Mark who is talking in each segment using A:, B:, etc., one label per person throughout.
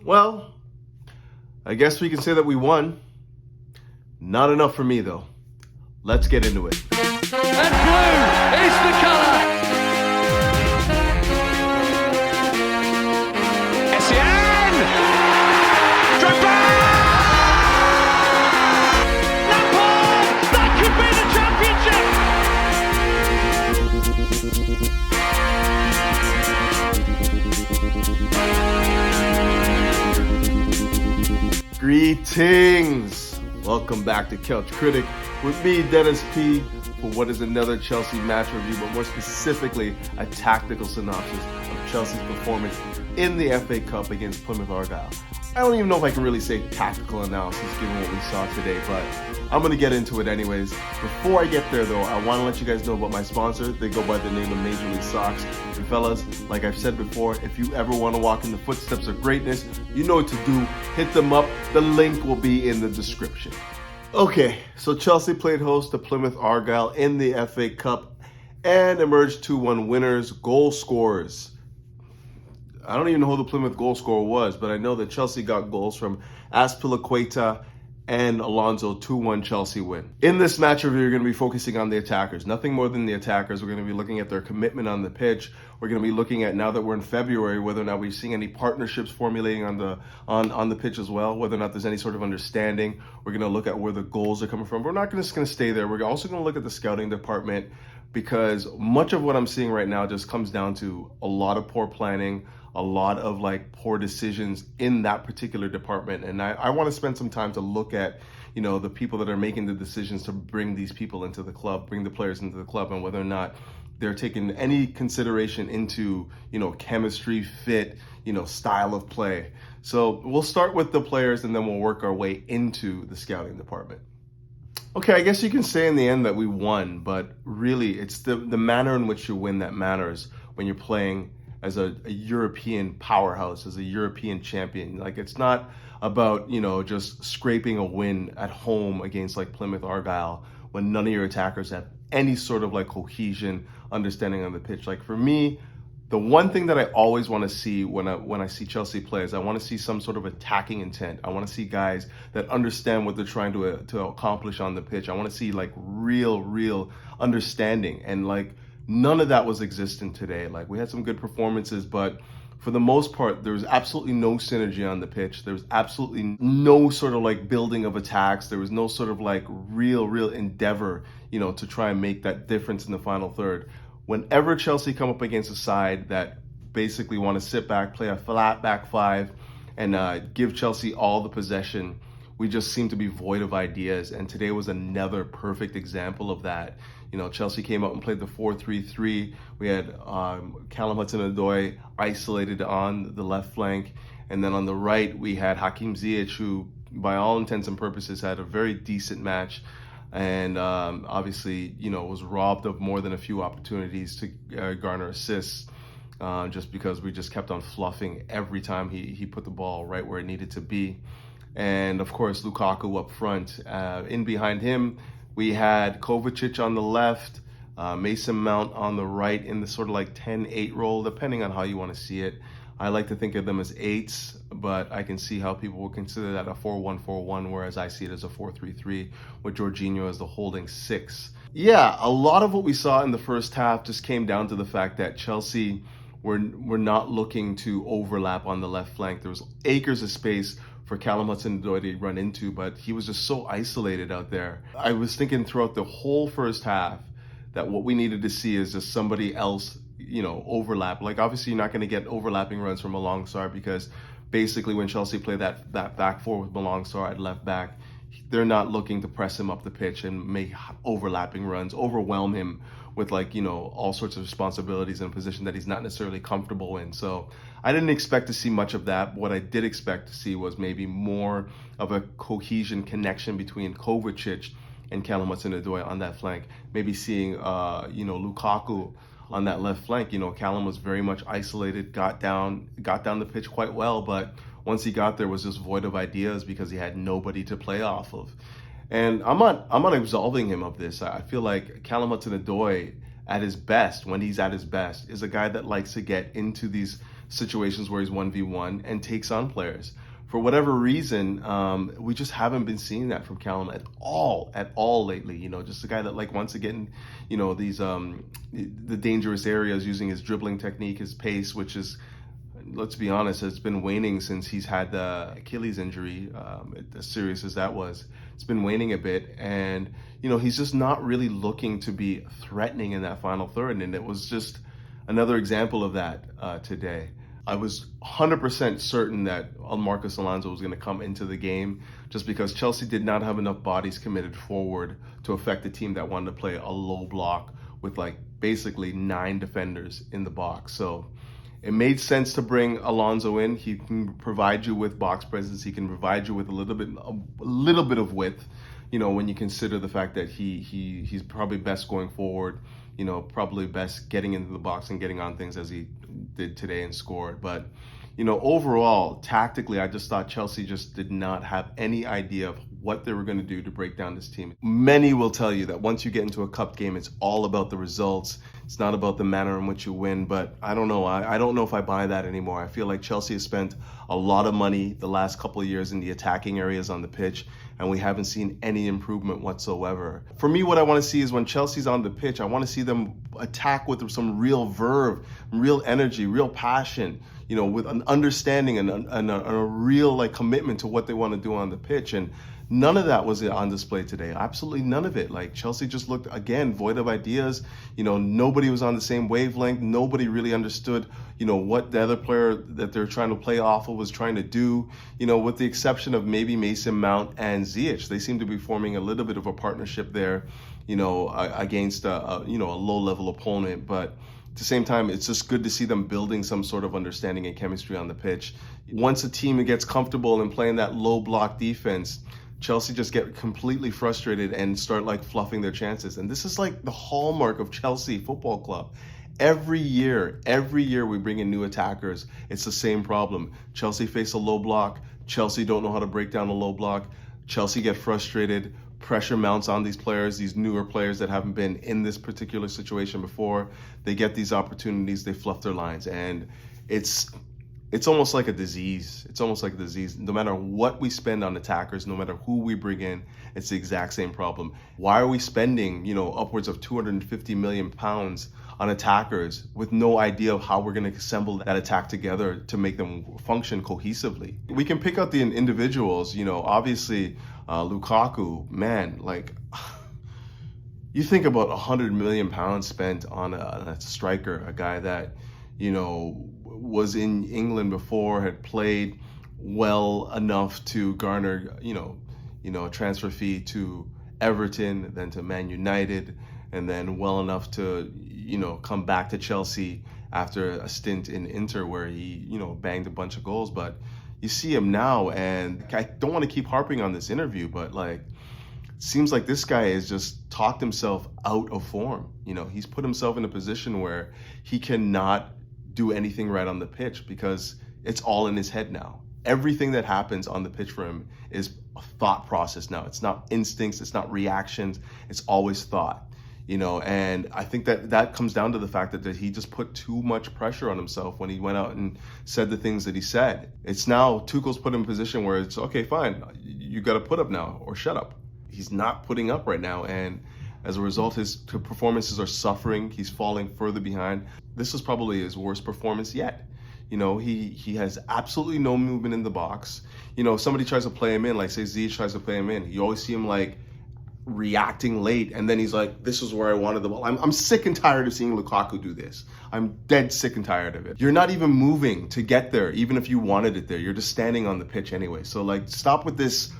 A: Well, I guess we can say that we won. Not enough for me, though. Let's get into it.
B: And blue is the colour. Essien! Drogba! Lampard! That could be the
A: championship! Greetings! Welcome back to Couch Critic with me, Dennis P, for what is another Chelsea match review, but more specifically, a tactical synopsis of Chelsea's performance in the FA Cup against Plymouth Argyle. I don't even know if I can really say tactical analysis given what we saw today, but I'm going to get into it anyways. Before I get there though, I want to let you guys know about my sponsor. They go by the name of Major League Socks. And fellas, like I've said before, if you ever want to walk in the footsteps of greatness, you know what to do. Hit them up. The link will be in the description. Okay, so Chelsea played host to Plymouth Argyle in the FA Cup and emerged 2-1 winners. Goal scorers. I don't even know who the Plymouth goal scorer was, but I know that Chelsea got goals from Azpilicueta and Alonso. 2-1 Chelsea win. In this match review, we're going to be focusing on the attackers. Nothing more than the attackers. We're going to be looking at their commitment on the pitch. We're going to be looking at, now that we're in February, whether or not we're seeing any partnerships formulating on the pitch as well, whether or not there's any sort of understanding. We're going to look at where the goals are coming from. We're not just going to stay there. We're also going to look at the scouting department, because much of what I'm seeing right now just comes down to a lot of poor planning, a lot of poor decisions in that particular department. And I want to spend some time to look at, the people that are making the decisions to bring these people into the club, bring the players into the club, and whether or not they're taking any consideration into, chemistry, fit, style of play. So we'll start with the players and then we'll work our way into the scouting department. Okay, I guess you can say in the end that we won, but really it's the manner in which you win that matters when you're playing as a European powerhouse, as a European champion. It's not about, just scraping a win at home against Plymouth Argyle when none of your attackers have any sort of cohesion, understanding on the pitch. For me, the one thing that I always want to see when I see Chelsea play is I want to see some sort of attacking intent. I want to see guys that understand what they're trying to accomplish on the pitch. I want to see real understanding, and none of that was existent today. We had some good performances, but for the most part, there was absolutely no synergy on the pitch. There was absolutely no sort of building of attacks. There was no sort of real endeavor, to try and make that difference in the final third. Whenever Chelsea come up against a side that basically want to sit back, play a flat back five, and give Chelsea all the possession, we just seem to be void of ideas. And today was another perfect example of that. Chelsea came out and played the 4-3-3. We had Callum Hudson-Odoi isolated on the left flank. And then on the right, we had Hakim Ziyech, who, by all intents and purposes, had a very decent match. And obviously, was robbed of more than a few opportunities to garner assists, just because we just kept on fluffing every time he put the ball right where it needed to be. And of course, Lukaku up front. In behind him, we had Kovacic on the left, Mason Mount on the right in the sort of 10-8 role, depending on how you want to see it. I like to think of them as eights, but I can see how people will consider that a 4-1-4-1, whereas I see it as a 4-3-3 with Jorginho as the holding six. Yeah, a lot of what we saw in the first half just came down to the fact that Chelsea were not looking to overlap on the left flank. There was acres of space for Callum Hudson-Odoi to run into, but he was just so isolated out there. I was thinking throughout the whole first half that what we needed to see is just somebody else, overlap. Obviously, you're not going to get overlapping runs from Malang Sarr, because basically when Chelsea play that back four with Malang Sarr at left back, they're not looking to press him up the pitch and make overlapping runs, overwhelm him with all sorts of responsibilities in a position that he's not necessarily comfortable in. So I didn't expect to see much of that. What I did expect to see was maybe more of a cohesion connection between Kovacic and Callum Hudson-Odoi on that flank. Maybe seeing Lukaku on that left flank. Callum was very much isolated, got down the pitch quite well, but once he got there was just void of ideas because he had nobody to play off of. And I'm not absolving him of this. I feel like Callum Hudson-Odoi at his best, when he's at his best, is a guy that likes to get into these situations where he's 1v1 and takes on players. For whatever reason, we just haven't been seeing that from Callum at all lately. You know, just a guy that like wants to get in, you know, these the dangerous areas using his dribbling technique, his pace, which is, let's be honest, it's been waning since he's had the Achilles injury, as serious as that was. It's been waning a bit, and you know, he's just not really looking to be threatening in that final third, and it was just another example of that today. I was 100% certain that Marcos Alonso was going to come into the game, just because Chelsea did not have enough bodies committed forward to affect a team that wanted to play a low block with like basically 9 defenders in the box. So it made sense to bring Alonso in. He can provide you with box presence. He can provide you with a little bit of width, you know, when you consider the fact that he's probably best going forward, you know, probably best getting into the box and getting on things as he did today and scored. But, you know, overall, tactically, I just thought Chelsea just did not have any idea of what they were going to do to break down this team. Many will tell you that once you get into a cup game, it's all about the results. It's not about the manner in which you win, but I don't know. I don't know if I buy that anymore. I feel like Chelsea has spent a lot of money the last couple of years in the attacking areas on the pitch, and we haven't seen any improvement whatsoever. For me, what I want to see is when Chelsea's on the pitch, I want to see them attack with some real verve, real energy, real passion, you know, with an understanding and a real like commitment to what they want to do on the pitch. And none of that was on display today. Absolutely none of it. Like, Chelsea just looked, again, void of ideas. You know, nobody was on the same wavelength. Nobody really understood, you know, what the other player that they're trying to play off of was trying to do. You know, with the exception of maybe Mason Mount and Ziyech, they seem to be forming a little bit of a partnership there, you know, against a low-level opponent. But at the same time, it's just good to see them building some sort of understanding and chemistry on the pitch. Once a team gets comfortable in playing that low block defense, Chelsea just get completely frustrated and start like fluffing their chances. And this is like the hallmark of Chelsea Football Club. Every year we bring in new attackers. It's the same problem. Chelsea face a low block. Chelsea don't know how to break down a low block. Chelsea get frustrated. Pressure mounts on these players, these newer players that haven't been in this particular situation before. They get these opportunities, they fluff their lines. And it's almost like a disease. It's almost like a disease. No matter what we spend on attackers, no matter who we bring in, it's the exact same problem. Why are we spending, you know, upwards of £250 million on attackers with no idea of how we're going to assemble that attack together to make them function cohesively? We can pick out the individuals, you know, obviously Lukaku, man, like, you think about £100 million spent on a striker, a guy that, you know, was in England before, had played well enough to garner, you know, a transfer fee to Everton, then to Man United, and then well enough to, you know, come back to Chelsea after a stint in Inter where he, you know, banged a bunch of goals. But you see him now, and I don't want to keep harping on this interview, but like, it seems like this guy has just talked himself out of form. You know, he's put himself in a position where he cannot do anything right on the pitch because it's all in his head now. Everything that happens on the pitch for him is a thought process now. It's not instincts, it's not reactions, it's always thought. You know, and I think that comes down to the fact that he just put too much pressure on himself when he went out and said the things that he said. It's now Tuchel's put him in a position where it's, okay, fine, you got to put up now or shut up. He's not putting up right now, and as a result, his performances are suffering. He's falling further behind. This is probably his worst performance yet. You know, he has absolutely no movement in the box. You know, if somebody tries to play him in, like say Ziyech tries to play him in, you always see him like reacting late, and then he's like, this is where I wanted the ball. I'm sick and tired of seeing Lukaku do this. I'm dead sick and tired of it. You're not even moving to get there, even if you wanted it there. You're just standing on the pitch anyway. So like, stop with this.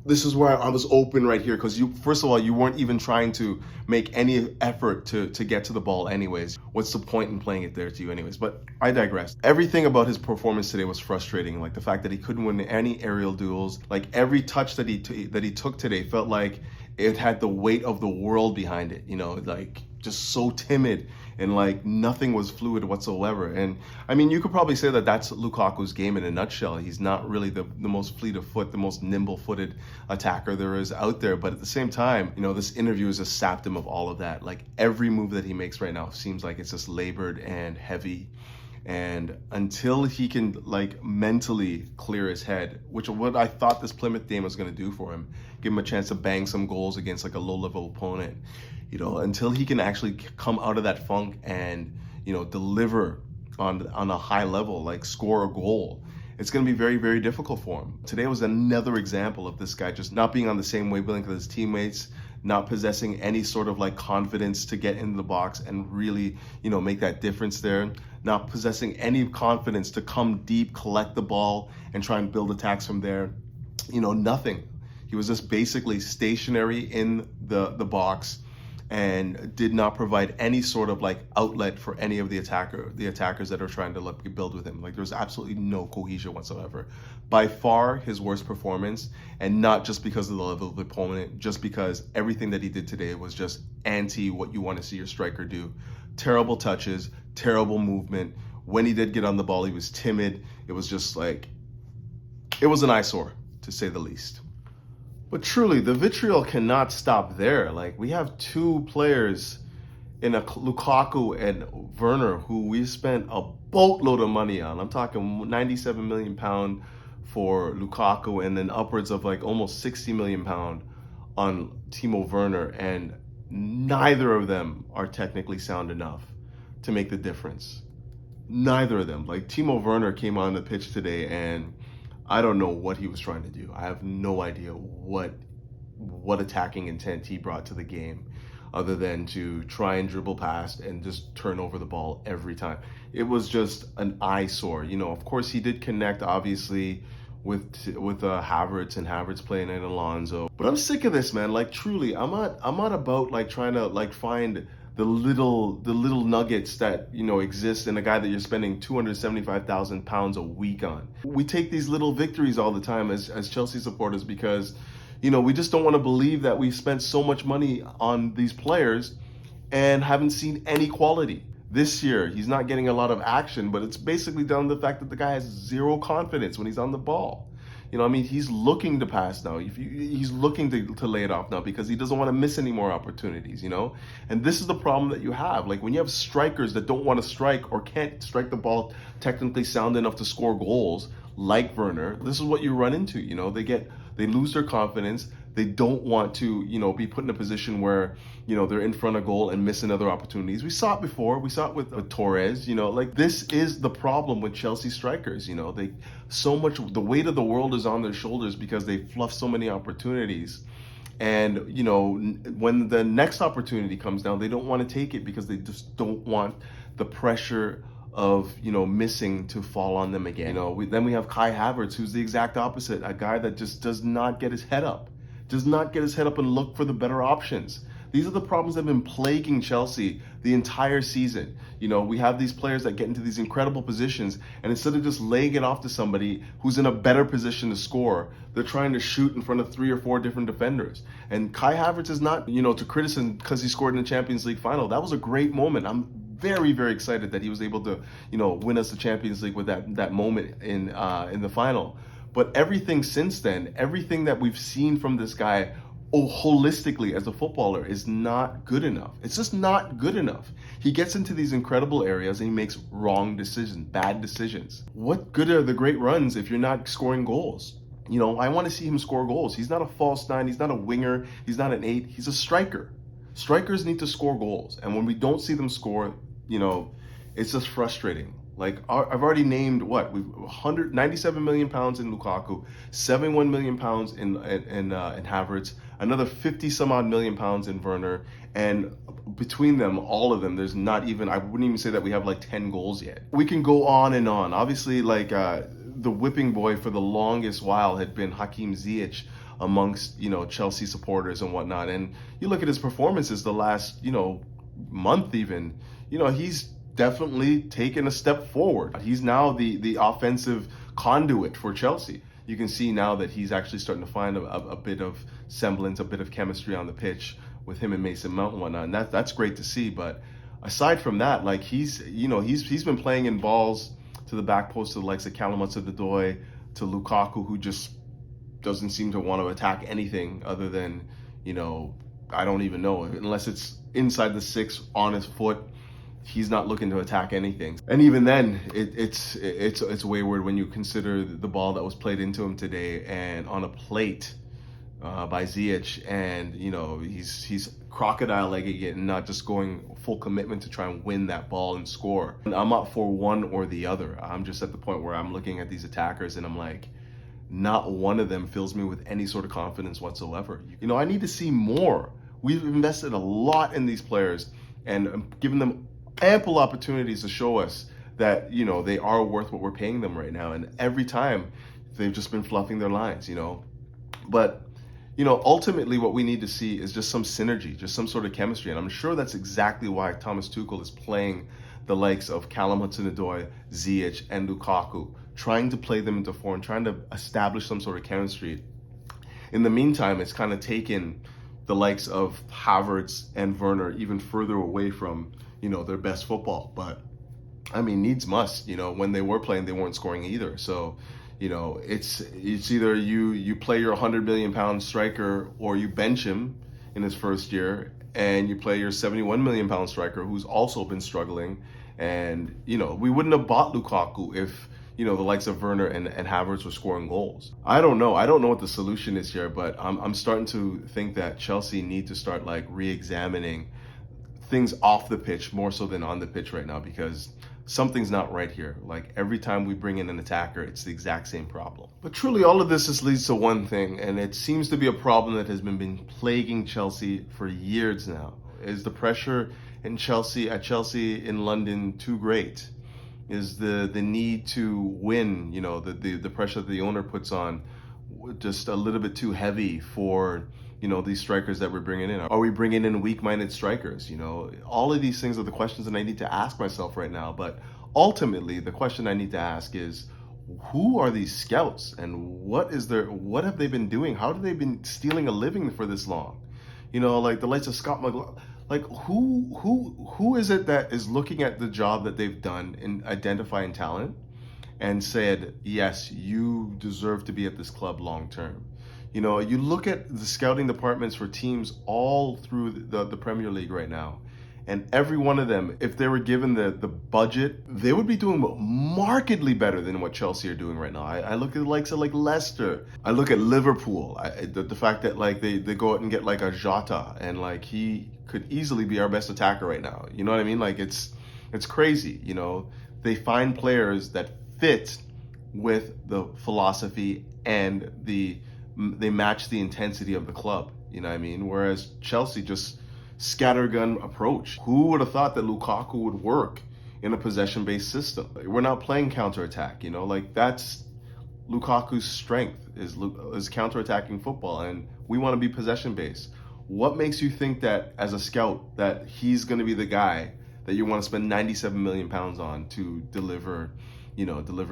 A: This is where I was open right here, because you, first of all, you weren't even trying to make any effort to get to the ball anyways. What's the point in playing it there to you anyways? But I digress. Everything about his performance today was frustrating. Like the fact that he couldn't win any aerial duels. Like every touch that he took today felt like it had the weight of the world behind it. You know, like just so timid, and like nothing was fluid whatsoever. And I mean, you could probably say that that's Lukaku's game in a nutshell. He's not really the most fleet of foot, the most nimble-footed attacker there is out there. But at the same time, you know, this interview has just sapped him of all of that. Like every move that he makes right now seems like it's just labored and heavy. And until he can like mentally clear his head, which is what I thought this Plymouth game was going to do for him, give him a chance to bang some goals against like a low-level opponent, you know, until he can actually come out of that funk and, you know, deliver on a high level, like score a goal, it's going to be very, very difficult for him. Today was another example of this guy just not being on the same wavelength as his teammates, not possessing any sort of like confidence to get into the box and really, you know, make that difference there, not possessing any confidence to come deep, collect the ball, and try and build attacks from there. You know, nothing. He was just basically stationary in the box and did not provide any sort of like outlet for any of the attackers that are trying to like build with him. Like there's absolutely no cohesion whatsoever. By far his worst performance, and not just because of the level of the opponent, just because everything that he did today was just anti what you want to see your striker do. Terrible touches, terrible movement. When he did get on the ball, he was timid. It was just like, it was an eyesore, to say the least. But truly, the vitriol cannot stop there. Like, we have two players in Lukaku and Werner who we spent a boatload of money on. I'm talking 97 million pound for Lukaku, and then upwards of like almost 60 million pound on Timo Werner, and neither of them are technically sound enough to make the difference. Neither of them. Like, Timo Werner came on the pitch today, and I don't know what he was trying to do. I have no idea what attacking intent he brought to the game, other than to try and dribble past and just turn over the ball every time. It was just an eyesore. You know, of course he did connect, obviously, with Havertz, and Havertz playing in Alonso. But I'm sick of this, man. Like, truly, I'm not about like trying to like find the little nuggets that, you know, exist in a guy that you're spending 275,000 pounds a week on. We take these little victories all the time as Chelsea supporters because, you know, we just don't want to believe that we've spent so much money on these players and haven't seen any quality. This year, he's not getting a lot of action, but it's basically down to the fact that the guy has zero confidence when he's on the ball. You know, I mean, he's looking to pass now. He's looking to lay it off now because he doesn't want to miss any more opportunities, you know? And this is the problem that you have. Like, when you have strikers that don't want to strike or can't strike the ball technically sound enough to score goals, like Werner, this is what you run into, you know? They lose their confidence. They don't want to, you know, be put in a position where, you know, they're in front of goal and missing other opportunities. We saw it before. We saw it with Terrace, you know, like, this is the problem with Chelsea strikers, you know. The weight of the world is on their shoulders because they fluff so many opportunities. And, you know, when the next opportunity comes down, they don't want to take it because they just don't want the pressure of, you know, missing to fall on them again. You know, then we have Kai Havertz, who's the exact opposite, a guy that just does not get his head up. Does not get his head up and look for the better options. These are the problems that have been plaguing Chelsea the entire season. You know, we have these players that get into these incredible positions, and instead of just laying it off to somebody who's in a better position to score, they're trying to shoot in front of 3 or 4 different defenders. And Kai Havertz is not, you know, to criticism because he scored in the Champions League final. That was a great moment. I'm very, very excited that he was able to, you know, win us the Champions League with that moment in the final. But everything since then, everything that we've seen from this guy holistically as a footballer is not good enough. It's just not good enough. He gets into these incredible areas and he makes wrong decisions, bad decisions. What good are the great runs if you're not scoring goals? You know, I want to see him score goals. He's not a false 9. He's not a winger. He's not an 8. He's a striker. Strikers need to score goals. And when we don't see them score, you know, it's just frustrating. Like, I've already named we've 197 million pounds in Lukaku, 71 million pounds in Havertz, another 50 some odd million pounds in Werner, and between them, all of them, there's not even, I wouldn't even say that we have like 10 goals yet. We can go on and on. Obviously, like, the whipping boy for the longest while had been Hakim Ziyech amongst, you know, Chelsea supporters and whatnot. And you look at his performances the last, you know, month even, you know, he's definitely taken a step forward. He's now the offensive conduit for Chelsea. You can see now that he's actually starting to find a bit of semblance, a bit of chemistry on the pitch with him and Mason Mount and whatnot, and that's great to see. But aside from that, like, he's been playing in balls to the back post to the likes of Callum Hudson-Odoi, to Lukaku, who just doesn't seem to want to attack anything other than, you know, I don't even know, unless it's inside the 6 on his foot. he's not looking to attack anything. And even then, it's wayward when you consider the ball that was played into him today and on a plate by Ziyech, and he's crocodile legging it and not just going full commitment to try and win that ball and score. And I'm not for one or the other. I'm just at the point where I'm looking at these attackers and I'm like, not one of them fills me with any sort of confidence whatsoever. I need to see more. We've invested a lot in these players and given them ample opportunities to show us that they are worth what we're paying them right now, and every time they've just been fluffing their lines. But ultimately what we need to see is just some synergy, just some sort of chemistry, and I'm sure that's exactly why Thomas Tuchel is playing the likes of Callum Hudson-Odoi, Ziyech, and Lukaku, trying to play them into form, trying to establish some sort of chemistry. In the meantime, it's kind of taken the likes of Havertz and Werner even further away from their best football. But I mean, needs must. When they were playing, they weren't scoring either. So it's either you play your 100 million pound striker, or you bench him in his first year and you play your 71 million pound striker who's also been struggling. And we wouldn't have bought Lukaku if the likes of Werner and Havertz were scoring goals. I don't know what the solution is here, but I'm starting to think that Chelsea need to start re-examining things off the pitch more so than on the pitch right now, because something's not right here. Every time we bring in an attacker, it's the exact same problem. But truly, all of this just leads to one thing, and it seems to be a problem that has been plaguing Chelsea for years now. Is the pressure at Chelsea in London too great? Is the need to win, the pressure that the owner puts on, just a little bit too heavy for these strikers that we're bringing in? Are we bringing in weak-minded strikers? All of these things are the questions that I need to ask myself right now. But ultimately, the question I need to ask is, who are these scouts, and what have they been doing? How have they been stealing a living for this long? The likes of Scott McLaughlin. Who is it that is looking at the job that they've done in identifying talent and said, yes, you deserve to be at this club long term? You look at the scouting departments for teams all through the Premier League right now, and every one of them, if they were given the budget, they would be doing markedly better than what Chelsea are doing right now. I look at the likes of Leicester. I look at Liverpool. The fact that they go out and get a Jota, and he could easily be our best attacker right now. You know what I mean? It's crazy. They find players that fit with the philosophy and they match the intensity of the club. You know what I mean? Whereas Chelsea just scattergun approach. Who would have thought that Lukaku would work in a possession-based system? We're not playing counter-attack. That's Lukaku's strength is counter-attacking football, and we want to be possession-based. What makes you think that as a scout that he's going to be the guy that you want to spend 97 million pounds on to deliver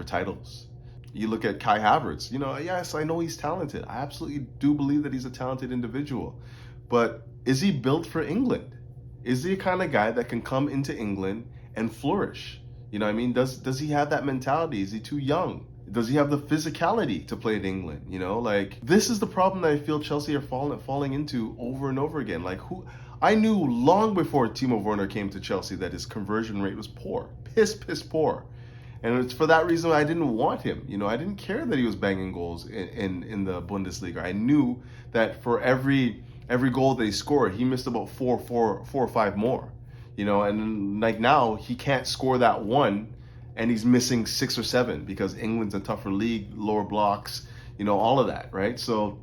A: titles? You look at Kai Havertz, yes, I know he's talented. I absolutely do believe that he's a talented individual. But is he built for England? Is he the kind of guy that can come into England and flourish? You know what I mean? Does he have that mentality? Is he too young? Does he have the physicality to play in England? This is the problem that I feel Chelsea are falling into over and over again. I knew long before Timo Werner came to Chelsea that his conversion rate was poor, piss poor. And it's for that reason I didn't want him. I didn't care that he was banging goals in the Bundesliga. I knew that for every goal that he scored, he missed about four or five more. And now he can't score that one, and he's missing 6 or 7 because England's a tougher league, lower blocks, all of that, right? So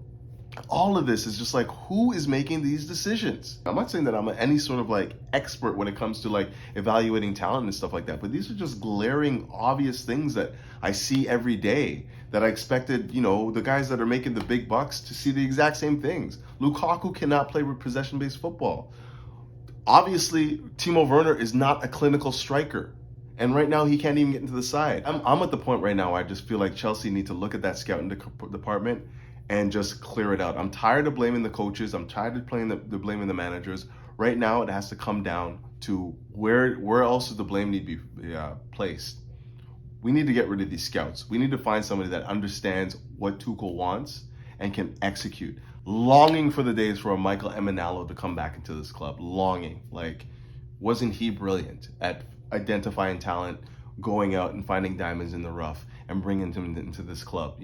A: all of this is just who is making these decisions? I'm not saying that I'm any sort of expert when it comes to evaluating talent and stuff like that, but these are just glaring, obvious things that I see every day that I expected, the guys that are making the big bucks to see the exact same things. Lukaku cannot play with possession-based football. Obviously, Timo Werner is not a clinical striker. And right now, he can't even get into the side. I'm at the point right now where I just feel like Chelsea need to look at that scouting department and just clear it out. I'm tired of blaming the coaches. I'm tired of blaming the managers. Right now, it has to come down to where else does the blame need to be placed? We need to get rid of these scouts. We need to find somebody that understands what Tuchel wants and can execute. Longing for the days for a Michael Emenalo to come back into this club. Longing. wasn't he brilliant at identifying talent, going out and finding diamonds in the rough and bringing them into this club?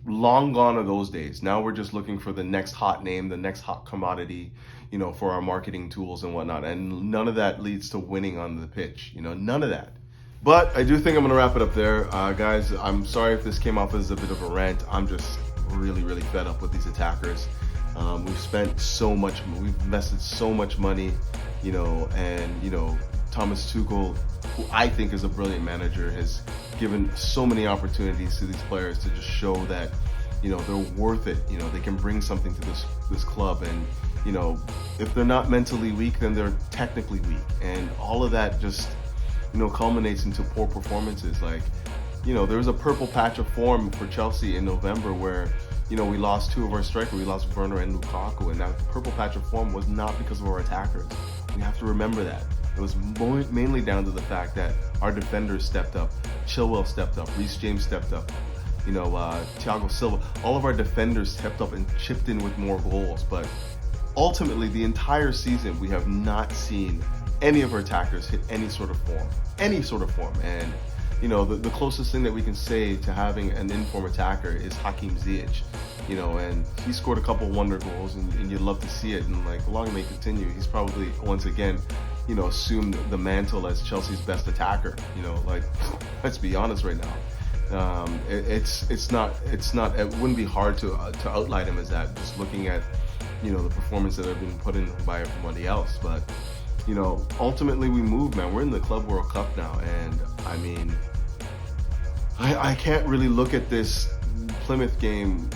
A: Long gone are those days. Now we're just looking for the next hot name, the next hot commodity, for our marketing tools and whatnot. And none of that leads to winning on the pitch, none of that. But I do think I'm going to wrap it up there. Guys, I'm sorry if this came off as a bit of a rant. I'm just really, really fed up with these attackers. We've spent so much, we've invested so much money, and, Thomas Tuchel, who I think is a brilliant manager, has given so many opportunities to these players to just show that, they're worth it. They can bring something to this club. And, if they're not mentally weak, then they're technically weak. And all of that just, culminates into poor performances. Like, there was a purple patch of form for Chelsea in November where, we lost two of our strikers. We lost Werner and Lukaku. And that purple patch of form was not because of our attackers. We have to remember that. It was mainly down to the fact that our defenders stepped up. Chilwell stepped up. Reece James stepped up. Thiago Silva. All of our defenders stepped up and chipped in with more goals. But ultimately, the entire season, we have not seen any of our attackers hit any sort of form. And, the closest thing that we can say to having an in-form attacker is Hakim Ziyech. And he scored a couple wonder goals, and you'd love to see it. And long it may continue, he's probably once again, assumed the mantle as Chelsea's best attacker. Let's be honest right now. It's not. It wouldn't be hard to outline him as that. Just looking at, the performance that have been put in by everybody else. But ultimately we move, man. We're in the Club World Cup now, and I mean, I can't really look at this Plymouth game,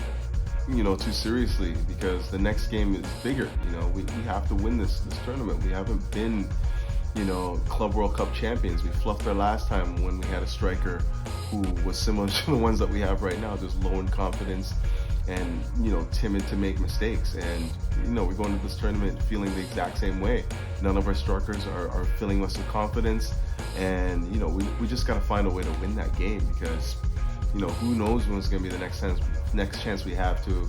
A: too seriously, because the next game is bigger. We have to win this tournament. We haven't been, Club World Cup champions. We fluffed our last time when we had a striker who was similar to the ones that we have right now, just low in confidence and, timid to make mistakes. And, we're going to this tournament feeling the exact same way. None of our strikers are filling us with confidence. And, we just got to find a way to win that game, because, who knows when it's going to be the next chance we have to,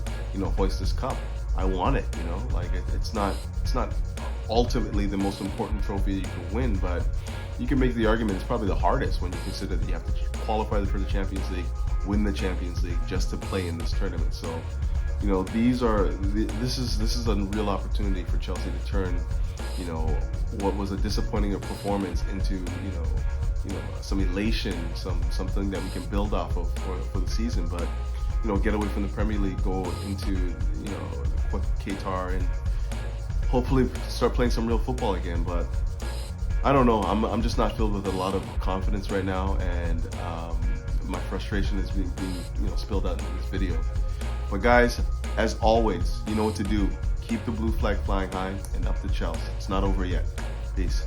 A: hoist this cup. I want it, it's not ultimately the most important trophy you can win, but you can make the argument it's probably the hardest when you consider that you have to qualify for the Champions League, win the Champions League just to play in this tournament. So, this is a real opportunity for Chelsea to turn, what was a disappointing performance into, some elation, something that we can build off of for the season. But, get away from the Premier League, go into, Qatar, and hopefully start playing some real football again. But I don't know. I'm just not filled with a lot of confidence right now, and my frustration is being spilled out in this video. But guys, as always, you know what to do. Keep the blue flag flying high, and up the Chelsea. It's not over yet. Peace.